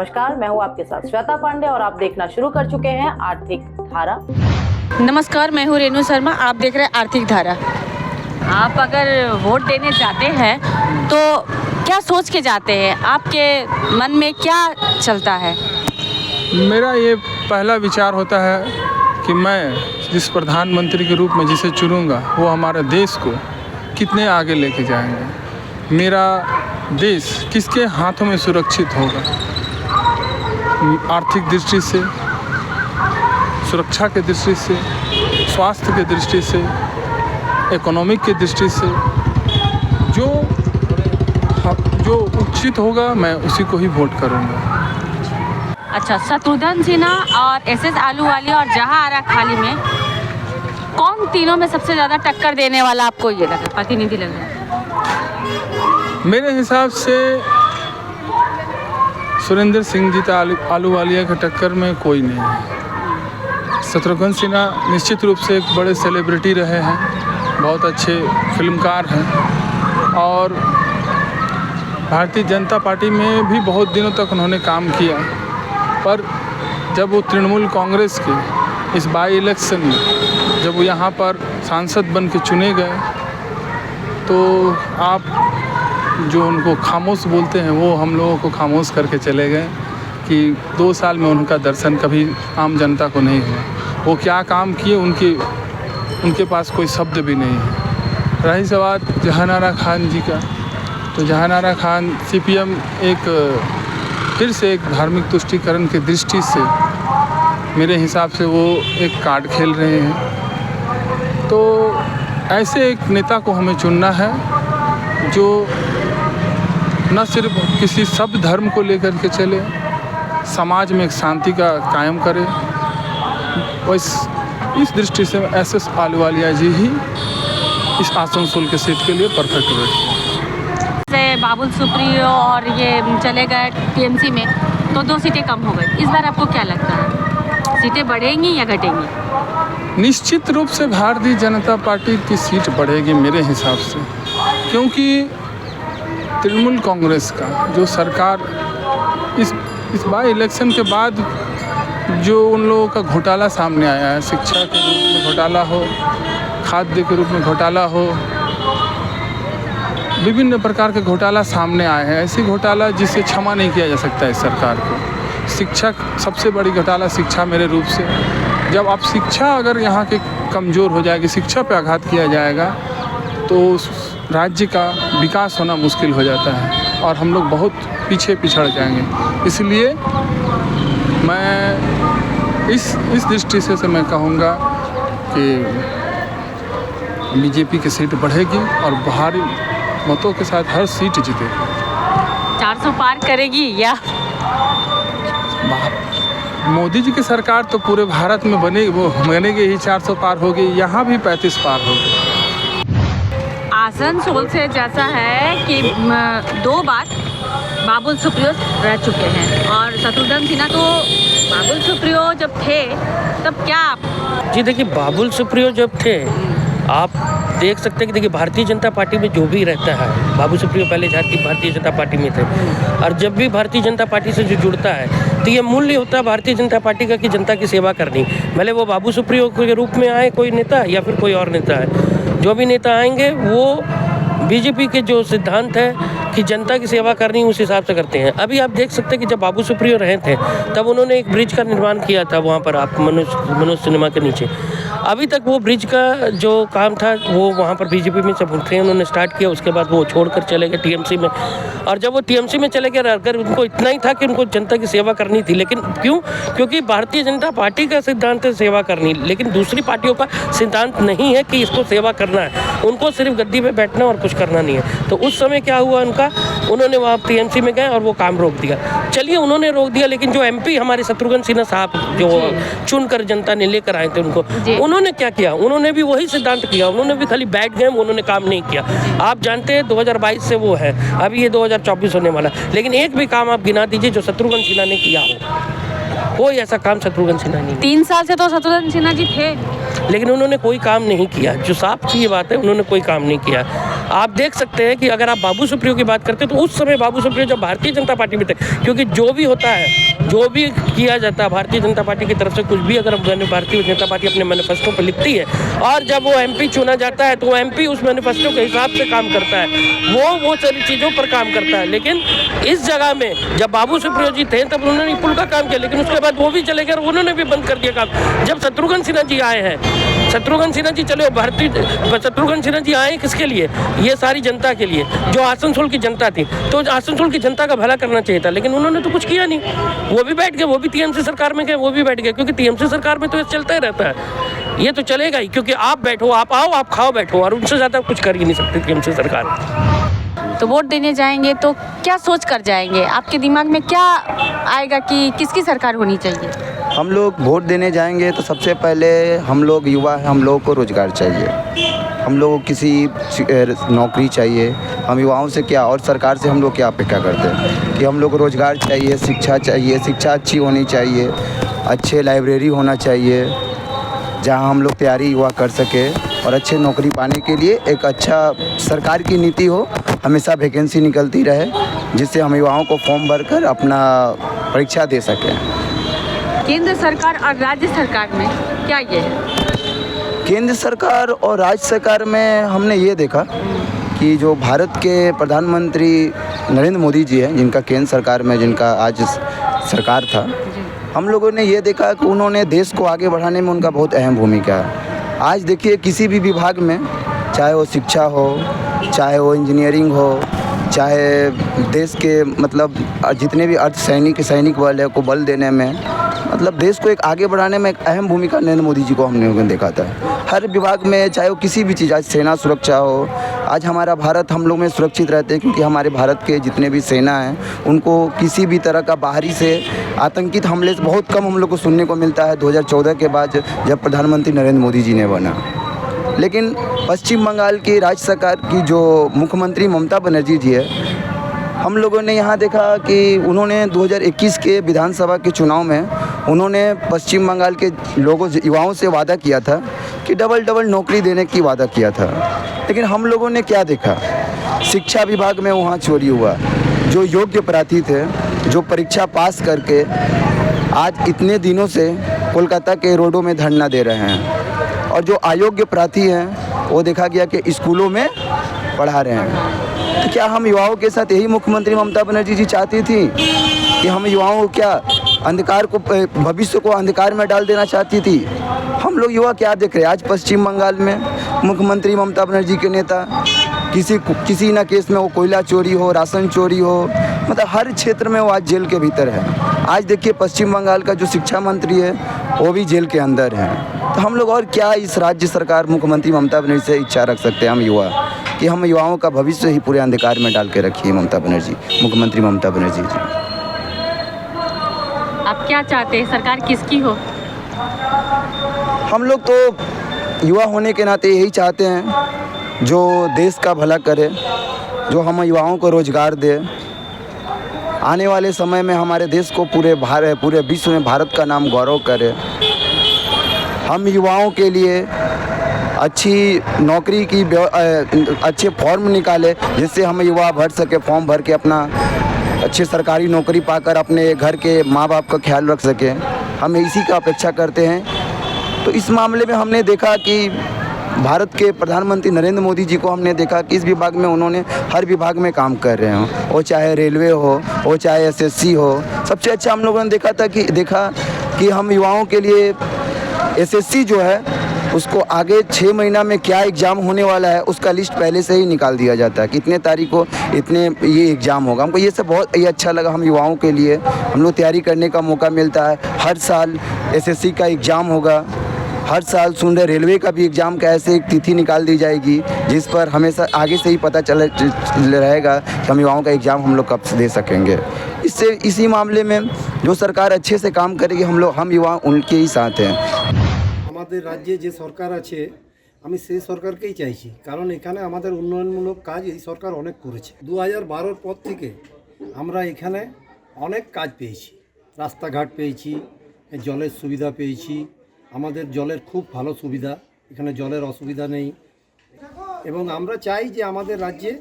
नमस्कार, मैं हूं आपके साथ श्वेता पांडे और आप देखना शुरू कर चुके हैं आर्थिक धारा। नमस्कार, मैं हूं रेणु शर्मा, आप देख रहे हैं आर्थिक धारा। आप अगर वोट देने जाते हैं तो क्या सोच के जाते हैं? आपके मन में क्या चलता है? मेरा ये पहला विचार होता है कि मैं जिस प्रधानमंत्री के रूप में जिसे चुनूंगा वो हमारे देश को कितने आगे लेके जाएंगे, मेरा देश किसके हाथों में सुरक्षित होगा, आर्थिक दृष्टि से, सुरक्षा की दृष्टि से, स्वास्थ्य की दृष्टि से, इकोनॉमिक की दृष्टि से जो उचित होगा मैं उसी को ही वोट करूंगा। अच्छा, शत्रुघ्न सिन्हा और एसएस आलूवालिया और जहां आरा खाली में कौन तीनों में सबसे ज़्यादा टक्कर देने वाला आपको ये लगा, प्रतिनिधि लग रहा है? मेरे हिसाब से सुरेंद्र सिंह जी आलूवालिया के टक्कर में कोई नहीं है। शत्रुघ्न सिन्हा निश्चित रूप से एक बड़े सेलिब्रिटी रहे हैं, बहुत अच्छे फिल्मकार हैं और भारतीय जनता पार्टी में भी बहुत दिनों तक उन्होंने काम किया। पर जब वो तृणमूल कांग्रेस के इस बाई इलेक्शन में जब वो यहाँ पर सांसद बन के चुने गए तो आप जो उनको खामोश बोलते हैं वो हम लोगों को खामोश करके चले गए कि 2 साल में उनका दर्शन कभी आम जनता को नहीं हुआ। वो क्या काम किए उनके पास कोई शब्द भी नहीं है। रही सवाल जहां आरा खान जी का, तो जहां आरा खान सीपीएम फिर से एक धार्मिक तुष्टीकरण की दृष्टि से मेरे हिसाब से वो एक कार्ड खेल रहे हैं। तो ऐसे एक नेता को हमें चुनना है जो न सिर्फ किसी सब धर्म को लेकर के चले, समाज में एक शांति का कायम करे। इस दृष्टि से एसएस आलूवालिया जी ही इस आसनसोल के सीट के लिए परफेक्ट बैठे। जैसे बाबुल सुप्रियो और ये चले गए टीएमसी में तो 2 सीटें कम हो गई। इस बार आपको क्या लगता है, सीटें बढ़ेंगी या घटेंगी? निश्चित रूप से भारतीय जनता पार्टी की सीट बढ़ेगी मेरे हिसाब से, क्योंकि तृणमूल कांग्रेस का जो सरकार इस बार इलेक्शन के बाद जो उन लोगों का घोटाला सामने आया है, शिक्षा के रूप में घोटाला हो, खाद्य के रूप में घोटाला हो, विभिन्न प्रकार के घोटाला सामने आए हैं। ऐसी घोटाला जिसे क्षमा नहीं किया जा सकता है सरकार को। शिक्षा सबसे बड़ी घोटाला शिक्षा मेरे रूप से। जब आप शिक्षा अगर यहाँ के कमज़ोर हो जाएगी, शिक्षा पे आघात किया जाएगा तो राज्य का विकास होना मुश्किल हो जाता है और हम लोग बहुत पीछे पिछड़ जाएंगे। इसलिए मैं इस दृष्टि से मैं कहूँगा कि बीजेपी की सीट बढ़ेगी और भारी मतों के साथ हर सीट जीतेगी। 400 पार करेगी या? मोदी जी की सरकार तो पूरे भारत में बनेगी ही, 400 पार होगी, यहाँ भी 35 पार होगी। आसनसोल से जैसा है कि 2 बार बाबुल सुप्रियो रह चुके हैं और शत्रुघ्न सिन्हा तो बाबुल सुप्रियो जब थे तब क्या जी देखिए, बाबुल सुप्रियो जब थे आप देख सकते हैं कि देखिए भारतीय जनता पार्टी में जो भी रहता है, बाबुल सुप्रियो पहले भारतीय जनता पार्टी में थे और जब भी भारतीय जनता पार्टी से जो जुड़ता है तो ये मूल्य होता है भारतीय जनता पार्टी का कि जनता की सेवा करनी। भले वो बाबुल सुप्रियो के रूप में आए कोई नेता या फिर कोई और नेता है, जो भी नेता आएंगे वो बीजेपी के जो सिद्धांत है कि जनता की सेवा करनी उस हिसाब से करते हैं। अभी आप देख सकते हैं कि जब बाबुल सुप्रियो रहे थे तब उन्होंने एक ब्रिज का निर्माण किया था वहाँ पर, आप मनोज सिनेमा के नीचे। अभी तक वो ब्रिज का जो काम था वो वहाँ पर बीजेपी में जब थे उन्होंने स्टार्ट किया, उसके बाद वो छोड़कर चले गए टीएमसी में। और जब वो टीएमसी में चले गए, अगर उनको इतना ही था कि उनको जनता की सेवा करनी थी, लेकिन क्यों? क्योंकि भारतीय जनता पार्टी का सिद्धांत है सेवा करनी, लेकिन दूसरी पार्टियों का सिद्धांत नहीं है कि इसको सेवा करना है, उनको सिर्फ गद्दी पे बैठना और कुछ करना नहीं है। तो उस समय क्या हुआ उनका, उन्होंने वहाँ टीएमसी में गए और वो काम रोक दिया। चलिए उन्होंने रोक दिया, लेकिन जो एमपी हमारे शत्रुघ्न सिन्हा साहब जो चुनकर जनता ने लेकर आए थे उन्होंने क्या किया, उन्होंने भी वही सिद्धांत किया, उन्होंने भी खाली बैठ गए, उन्होंने काम नहीं किया। आप जानते हैं 2022 से वो है, अभी ये 2024 होने वाला, लेकिन एक भी काम आप गिना दीजिए जो शत्रुघ्न सिन्हा ने किया हो, कोई ऐसा काम शत्रुघ्न सिन्हा नहीं। 3 साल से तो शत्रुघ्न सिन्हा जी थे, लेकिन उन्होंने कोई काम नहीं किया। जो साफ सी बात है, उन्होंने कोई काम नहीं किया। आप देख सकते हैं कि अगर आप बाबू सुप्रियो की बात करते हैं तो उस समय बाबू सुप्रियो जब भारतीय जनता पार्टी में थे, क्योंकि जो भी होता है, जो भी किया जाता है भारतीय जनता पार्टी की तरफ से, कुछ भी अगर भारतीय जनता पार्टी अपने मैनिफेस्टो पर लिखती है और जब वो एमपी चुना जाता है तो वो एमपी उस मैनिफेस्टो के हिसाब से काम करता है, वो सारी चीज़ों पर काम करता है। लेकिन इस जगह में जब बाबू सुप्रियो जी थे तब उन्होंने पुल का काम किया, लेकिन उसके बाद वो भी चले गए, उन्होंने भी बंद कर दिया काम। जब शत्रुघ्न सिन्हा जी आए हैं, शत्रुघ्न सिन्हा जी चले, शत्रुघ्न सिन्हा जी आए किसके लिए? ये सारी जनता के लिए, जो आसनसोल की जनता थी। तो आसनसोल की जनता का भला करना चाहिए था, लेकिन उन्होंने तो कुछ किया नहीं। वो भी बैठ गए, वो भी टीएमसी सरकार में गए, वो भी बैठ गए, क्योंकि टीएमसी सरकार में तो ये चलता ही रहता है, ये तो चलेगा ही, क्योंकि आप बैठो, आप आओ, आप खाओ, बैठो, और उनसे ज़्यादा कुछ कर ही नहीं सकती टीएमसी सरकार। तो वोट देने जाएंगे तो क्या सोच कर जाएंगे? आपके दिमाग में क्या आएगा कि किसकी सरकार होनी चाहिए? हम लोग वोट देने जाएंगे तो सबसे पहले हम लोग युवा हैं, हम लोगों को रोज़गार चाहिए, हम लोगों को किसी नौकरी चाहिए। हम युवाओं से क्या और सरकार से हम लोग क्या अपेक्षा करते हैं कि हम लोग को रोज़गार चाहिए, शिक्षा चाहिए, शिक्षा अच्छी होनी चाहिए, अच्छे लाइब्रेरी होना चाहिए जहां हम लोग तैयारी युवा कर सके, और अच्छे नौकरी पाने के लिए एक अच्छा सरकार की नीति हो, हमेशा वैकेंसी निकलती रहे, जिससे हम युवाओं को फॉर्म भरकर अपना परीक्षा दे सकें। केंद्र सरकार और राज्य सरकार में क्या ये है? केंद्र सरकार और राज्य सरकार में हमने ये देखा कि जो भारत के प्रधानमंत्री नरेंद्र मोदी जी हैं, जिनका केंद्र सरकार में जिनका आज सरकार था, हम लोगों ने ये देखा कि उन्होंने देश को आगे बढ़ाने में उनका बहुत अहम भूमिका है। आज देखिए किसी भी विभाग में, चाहे वो शिक्षा हो, चाहे वो इंजीनियरिंग हो, चाहे देश के मतलब जितने भी सैनिक बल है को बल देने में, मतलब देश को एक आगे बढ़ाने में एक अहम भूमिका नरेंद्र मोदी जी को हमने देखा था। हर विभाग में, चाहे वो किसी भी चीज़, आज सेना सुरक्षा हो, आज हमारा भारत हम लोग में सुरक्षित रहते हैं, क्योंकि हमारे भारत के जितने भी सेना हैं उनको किसी भी तरह का बाहरी से आतंकित हमले से बहुत कम हम लोग को सुनने को मिलता है 2014 के बाद जब प्रधानमंत्री नरेंद्र मोदी जी ने बना। लेकिन पश्चिम बंगाल की राज्य सरकार की जो मुख्यमंत्री ममता बनर्जी जी है, हम लोगों ने यहाँ देखा कि उन्होंने 2021 के विधानसभा के चुनाव में उन्होंने पश्चिम बंगाल के लोगों युवाओं से वादा किया था कि डबल नौकरी देने की वादा किया था। लेकिन हम लोगों ने क्या देखा, शिक्षा विभाग में वहाँ चोरी हुआ। जो योग्य प्रार्थी थे, जो परीक्षा पास करके आज इतने दिनों से कोलकाता के रोडों में धरना दे रहे हैं, और जो अयोग्य प्रार्थी हैं वो देखा गया कि स्कूलों में पढ़ा रहे हैं। तो क्या हम युवाओं के साथ यही मुख्यमंत्री ममता बनर्जी जी चाहती थी कि हम युवाओं को क्या अंधकार को, भविष्य को अंधकार में डाल देना चाहती थी? हम लोग युवा क्या देख रहे हैं आज पश्चिम बंगाल में? मुख्यमंत्री ममता बनर्जी के नेता किसी ना केस में, वो कोयला चोरी हो, राशन चोरी हो, मतलब हर क्षेत्र में वो आज जेल के भीतर है। आज देखिए पश्चिम बंगाल का जो शिक्षा मंत्री है वो भी जेल के अंदर है। तो हम लोग और क्या इस राज्य सरकार मुख्यमंत्री ममता बनर्जी से इच्छा रख सकते हैं हम युवा, कि हम युवाओं का भविष्य ही पूरे अंधकार में डाल के रखिए ममता बनर्जी, मुख्यमंत्री ममता बनर्जी जी। आप क्या चाहते हैं, सरकार किसकी हो? हम लोग तो युवा होने के नाते यही चाहते हैं जो देश का भला करे, जो हम युवाओं को रोज़गार दे, आने वाले समय में हमारे देश को पूरे विश्व में भारत का नाम गौरव करे। हम युवाओं के लिए अच्छी नौकरी की अच्छे फॉर्म निकाले, जिससे हम युवा भर सके, फॉर्म भर के अपना अच्छी सरकारी नौकरी पाकर अपने घर के माँ बाप का ख्याल रख सके। हम इसी का अपेक्षा करते हैं। तो इस मामले में हमने देखा कि भारत के प्रधानमंत्री नरेंद्र मोदी जी को हमने देखा कि इस विभाग में उन्होंने हर विभाग में काम कर रहे हों, वो चाहे रेलवे हो, वो चाहे एसएससी हो। सबसे अच्छा हम लोगों ने देखा कि हम युवाओं के लिए एसएससी जो है उसको आगे 6 महीना में क्या एग्ज़ाम होने वाला है उसका लिस्ट पहले से ही निकाल दिया जाता है कि इतने तारीख को इतने ये एग्ज़ाम होगा। हमको ये सब बहुत ये अच्छा लगा। हम युवाओं के लिए हम लोग तैयारी करने का मौका मिलता है। हर साल एसएससी का एग्ज़ाम होगा, हर साल सुन रहे रेलवे का भी एग्ज़ाम का ऐसे एक तिथि निकाल दी जाएगी जिस पर हमेशा आगे से ही पता चल रहेगा कि हम युवाओं का एग्ज़ाम हम लोग कब से दे सकेंगे। इसी मामले में जो सरकार अच्छे से काम करेगी हम युवा उनके ही साथ हैं। আমাদের রাজ্যে যে সরকার আছে আমি সেই সরকারকেই চাইছি, কারণ এখানে আমাদের উন্নয়নমূলক কাজ এই সরকার অনেক করেছে। 2012 পর থেকে আমরা এখানে অনেক কাজ পেয়েছি, রাস্তাঘাট পেয়েছি, জলের সুবিধা পেয়েছি। আমাদের জলের খুব ভালো সুবিধা, এখানে জলের অসুবিধা নেই। এবং আমরা চাই যে আমাদের রাজ্যে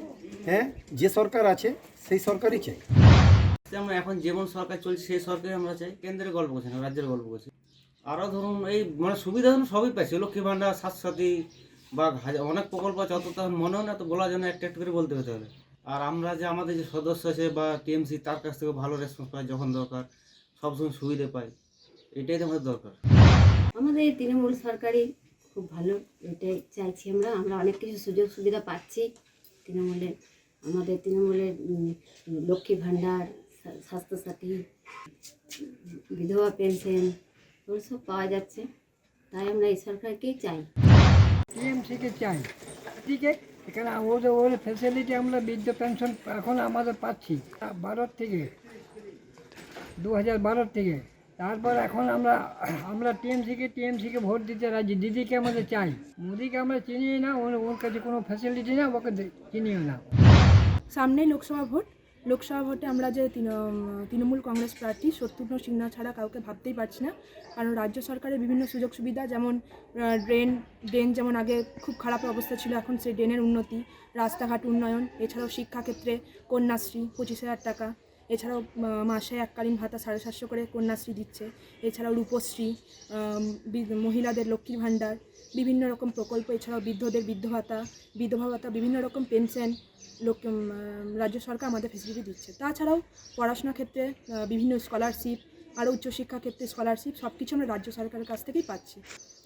হ্যাঁ যে সরকার আছে সেই সরকারই চাই। আমরা এখন যেমন সরকার চলছে সেই সরকারই আমরা চাই। কেন্দ্রের গল্প করছি না, রাজ্যের গল্প করছি। আরও ধরুন এই মানে সুবিধা ধরুন সবই পাচ্ছি, লক্ষ্মী ভাণ্ডার, স্বাস্থ্যসাথী বা অনেক প্রকল্প আছে, অত তখন মনেও না তো বলার জন্য একটা একটা করে বলতে হতে হবে। আর আমরা যে আমাদের যে সদস্য আছে বা টিএমসি, তার কাছ থেকে ভালো রেসপন্স পাই, যখন দরকার সবসময় সুবিধে পাই, এটাই তো আমাদের দরকার। আমাদের এই তৃণমূল সরকারই খুব ভালো, এটাই চাইছি আমরা। আমরা অনেক কিছু সুযোগ সুবিধা পাচ্ছি তৃণমূলে। আমাদের তৃণমূলের লক্ষ্মী ভাণ্ডার, স্বাস্থ্যসাথী, বিধবা পেনশন ওগুলো সব পাওয়া যাচ্ছে। তাই আমরা এই সরকারকেই চাই। টিএমসিকে চাই, ঠিক আছে। এখানে ওর ফ্যাসিলিটি আমরা বৃদ্ধ পেনশন এখন আমাদের পাচ্ছি 2012 থেকে। তারপর এখন আমরা টিএমসিকে ভোট দিতে রাজি। দিদিকে আমাদের চাই, মোদিকে আমরা চিনিই না, ওর কাছে কোনো ফ্যাসিলিটি না, ওকে চিনিও না। সামনেই লোকসভা ভোটে আমরা যে তৃণমূল কংগ্রেস প্রার্থী শত্রুঘ্ন সিনহা ছাড়া কাউকে ভাবতেই পারছি না। কারণ রাজ্য সরকারের বিভিন্ন সুযোগ সুবিধা, যেমন ড্রেন যেমন আগে খুব খারাপ অবস্থা ছিল, এখন সেই ড্রেনের উন্নতি, রাস্তাঘাট উন্নয়ন, এছাড়াও শিক্ষাক্ষেত্রে কন্যাশ্রী 25,000 টাকা, এছাড়াও মাসে এককালীন ভাতা 750 করে কন্যাশ্রী দিচ্ছে, এছাড়াও রূপশ্রী, মহিলাদের লক্ষ্মীর ভাণ্ডার, বিভিন্ন রকম প্রকল্প, এছাড়াও বৃদ্ধদের বিধবা ভাতা, বিভিন্ন রকম পেনশন রাজ্য সরকার আমাদের ফেসিলিটি দিচ্ছে। তাছাড়াও পড়াশোনার ক্ষেত্রে বিভিন্ন স্কলারশিপ, আরও উচ্চশিক্ষা ক্ষেত্রে স্কলারশিপ, সব কিছু আমরা রাজ্য সরকারের কাছ থেকেই পাচ্ছি।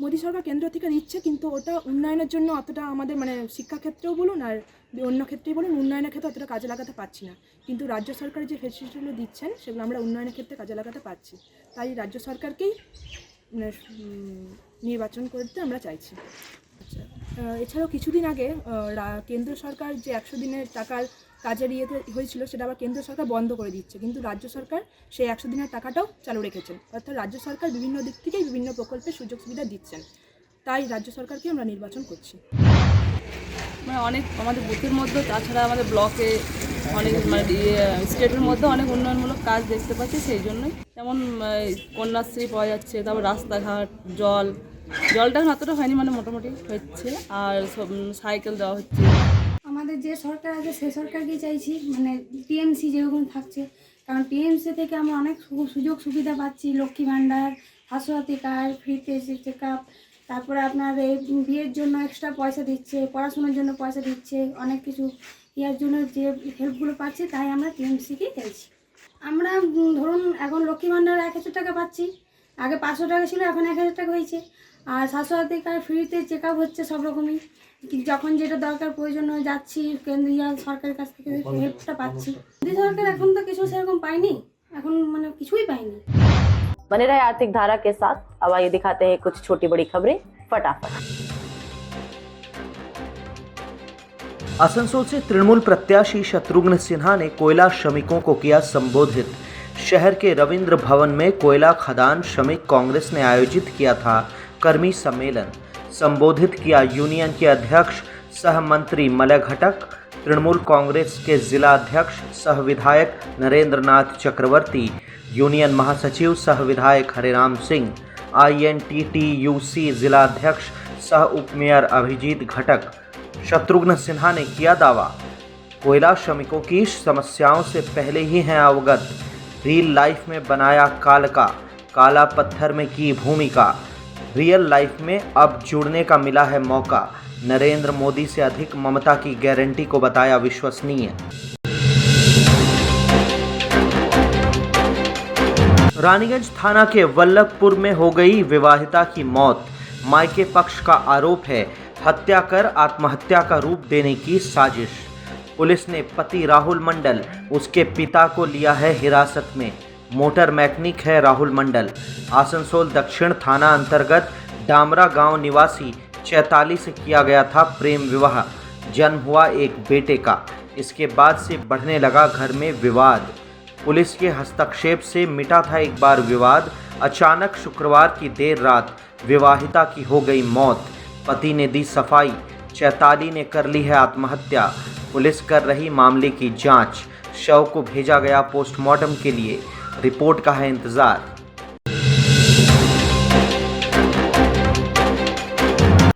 মোদী সরকার কেন্দ্র থেকে দিচ্ছে, কিন্তু ওটা উন্নয়নের জন্য অতটা আমাদের মানে শিক্ষাক্ষেত্রেও বলুন আর অন্য ক্ষেত্রেই বলুন, উন্নয়নের ক্ষেত্রে অতটা কাজে লাগাতে পারছি না। কিন্তু রাজ্য সরকারের যে ফেসিলিটিগুলো দিচ্ছেন সেগুলো আমরা উন্নয়নের ক্ষেত্রে কাজে লাগাতে পারছি। তাই রাজ্য সরকারকেই নির্বাচন করতে আমরা চাইছি। আচ্ছা, এছাড়াও কিছুদিন আগে কেন্দ্র সরকার যে 100 দিনের টাকার কাজের হয়েছিল, সেটা আবার কেন্দ্র সরকার বন্ধ করে দিচ্ছে, কিন্তু রাজ্য সরকার সেই 100 দিনের টাকাটাও চালু রেখেছেন। অর্থাৎ রাজ্য সরকার বিভিন্ন দিক থেকেই বিভিন্ন প্রকল্পের সুযোগ সুবিধা দিচ্ছেন। তাই রাজ্য সরকারকে আমরা নির্বাচন করছি। মানে অনেক আমাদের বুথের মধ্যে, তাছাড়া আমাদের ব্লকে অনেক মানে স্টেটের মধ্যে অনেক উন্নয়নমূলক কাজ দেখতে পাচ্ছি। সেই জন্যই যেমন কন্যাশ্রী পাওয়া যাচ্ছে, তারপর রাস্তাঘাট, জলটা অতটা হয়নি, মানে মোটামুটি হচ্ছে, আর সব সাইকেল দেওয়া হচ্ছে। আমাদের যে সরকার আছে সে সরকারকেই চাইছি, মানে টিএমসি যেরকম থাকছে। কারণ টিএমসি থেকে আমরা অনেক সুযোগ সুবিধা পাচ্ছি, লক্ষ্মী ভাণ্ডার, স্বাস্থ্যসাথী কার্ড, ফ্রিতে চেক আপ, তারপরে আপনার এই বিয়ের জন্য এক্সট্রা পয়সা দিচ্ছে, পড়াশোনার জন্য পয়সা দিচ্ছে, অনেক কিছু ইয়ার জন্য যে হেল্পগুলো পাচ্ছি। তাই আমরা টিএমসিকেই চাইছি। আমরা ধরুন এখন লক্ষ্মী ভাণ্ডার 1,000 টাকা পাচ্ছি, আগে 500 টাকা ছিল, এখন 1,000 টাকা হয়েছে। আর স্বাস্থ্যসাথী কার্ড ফ্রিতে চেক আপ হচ্ছে সব রকমই, যখন যেটা দরকার প্রয়োজন হয় যাচ্ছি, কেন্দ্রীয় সরকারের কাছ থেকে হেল্পটা পাচ্ছি। মোদী সরকার এখন তো কিছু সেরকম পাইনি, এখন মানে কিছুই পাইনি। बने रहे आर्थिक धारा के साथ। अब आइए दिखाते हैं कुछ छोटी बड़ी खबरें फटाफट। आसनसोल से तृणमूल प्रत्याशी शत्रुघ्न सिन्हा ने कोयला श्रमिकों को किया संबोधित। शहर के रविंद्र भवन में कोयला खदान श्रमिक कांग्रेस ने आयोजित किया था कर्मी सम्मेलन। संबोधित किया यूनियन के अध्यक्ष सह मंत्री मलय घटक, तृणमूल कांग्रेस के जिला अध्यक्ष सह विधायक नरेंद्र नाथ चक्रवर्ती, यूनियन महासचिव सह विधायक हरिराम सिंह, INTTUC जिला अध्यक्ष सह उपमेयर अभिजीत घटक। शत्रुघ्न सिन्हा ने किया दावा, कोयला श्रमिकों की समस्याओं से पहले ही हैं अवगत। रियल लाइफ में बनाया काला पत्थर में की भूमिका। रियल लाइफ में अब जुड़ने का मिला है मौका। नरेंद्र मोदी से अधिक ममता की गारंटी को बताया विश्वसनीय। रानीगंज थाना के वल्लभपुर में हो गई विवाहिता की मौत। मायके पक्ष का आरोप है हत्या कर आत्महत्या का रूप देने की साजिश। पुलिस ने पति राहुल मंडल, उसके पिता को लिया है हिरासत में। मोटर मैकेनिक है राहुल मंडल। आसनसोल दक्षिण थाना अंतर्गत डामरा गांव निवासी चैताली से किया गया था प्रेम विवाह। जन्म हुआ एक बेटे का। इसके बाद से बढ़ने लगा घर में विवाद। पुलिस के हस्तक्षेप से मिटा था एक बार विवाद। अचानक शुक्रवार की देर रात विवाहिता की हो गई मौत। पति ने दी सफाई, चैताली ने कर ली है आत्महत्या। पुलिस कर रही मामले की जांच। शव को भेजा गया पोस्टमार्टम के लिए। रिपोर्ट का है इंतजार।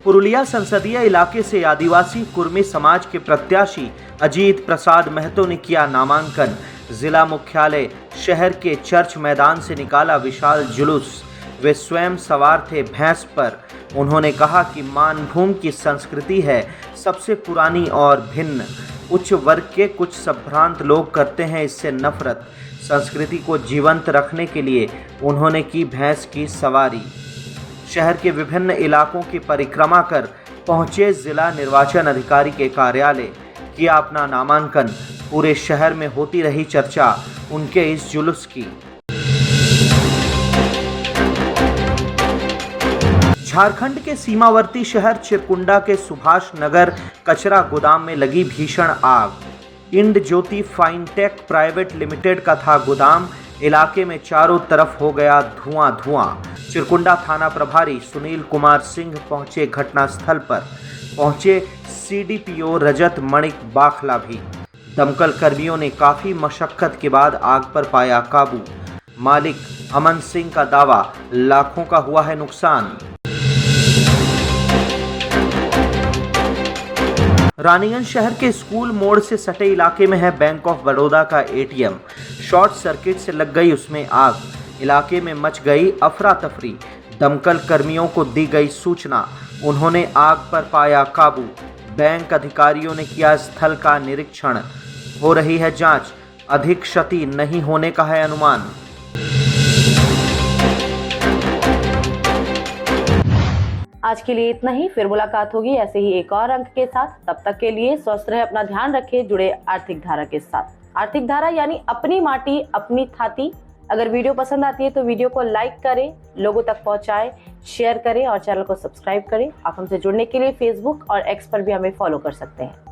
पुरुलिया संसदीय इलाके से आदिवासी कुर्मी समाज के प्रत्याशी अजीत प्रसाद महतो ने किया नामांकन। जिला मुख्यालय शहर के चर्च मैदान से निकाला विशाल जुलूस। वे स्वयं सवार थे भैंस पर। उन्होंने कहा कि मानभूम की संस्कृति है सबसे पुरानी और भिन्न। उच्च वर्ग के कुछ संभ्रांत लोग करते हैं इससे नफरत। संस्कृति को जीवंत रखने के लिए उन्होंने की भैंस की सवारी। शहर के विभिन्न इलाकों की परिक्रमा कर पहुंचे जिला निर्वाचन अधिकारी के कार्यालय। किया अपना नामांकन। पूरे शहर में होती रही चर्चा उनके इस जुलूस की। झारखंड के सीमावर्ती शहर चिरकुंडा के सुभाष नगर कचरा गोदाम में लगी भीषण आग। इंड ज्योति फाइनटेक प्राइवेट लिमिटेड का था गोदाम। इलाके में चारों तरफ हो गया धुआं धुआं। चिरकुंडा थाना प्रभारी सुनील कुमार सिंह पहुंचे घटनास्थल पर। पहुंचे सीडीपीओ रजत मणिक बाखला भी। दमकल कर्मियों ने काफी मशक्कत के बाद आग पर पाया काबू। मालिक अमन सिंह का दावा, लाखों का हुआ है नुकसान। रानीगंज शहर के स्कूल मोड़ से सटे इलाके में है बैंक ऑफ बड़ौदा का एटीएम। शॉर्ट सर्किट से लग गई उसमें आग। इलाके में मच गई अफरा तफरी। दमकल कर्मियों को दी गई सूचना। उन्होंने आग पर पाया काबू। बैंक अधिकारियों ने किया स्थल का निरीक्षण। हो रही है जांच। अधिक क्षति नहीं होने का है अनुमान। आज के लिए इतना ही। फिर मुलाकात होगी ऐसे ही एक और अंक के साथ। तब तक के लिए स्वस्थ रहे, अपना ध्यान रखें, जुड़े आर्थिक धारा के साथ। आर्थिक धारा यानी अपनी माटी अपनी थाती। अगर वीडियो पसंद आती है तो वीडियो को लाइक करें, लोगों तक पहुंचाएं, शेयर करें और चैनल को सब्सक्राइब करें। आप हमसे जुड़ने के लिए फेसबुक और एक्स पर भी हमें फॉलो कर सकते हैं।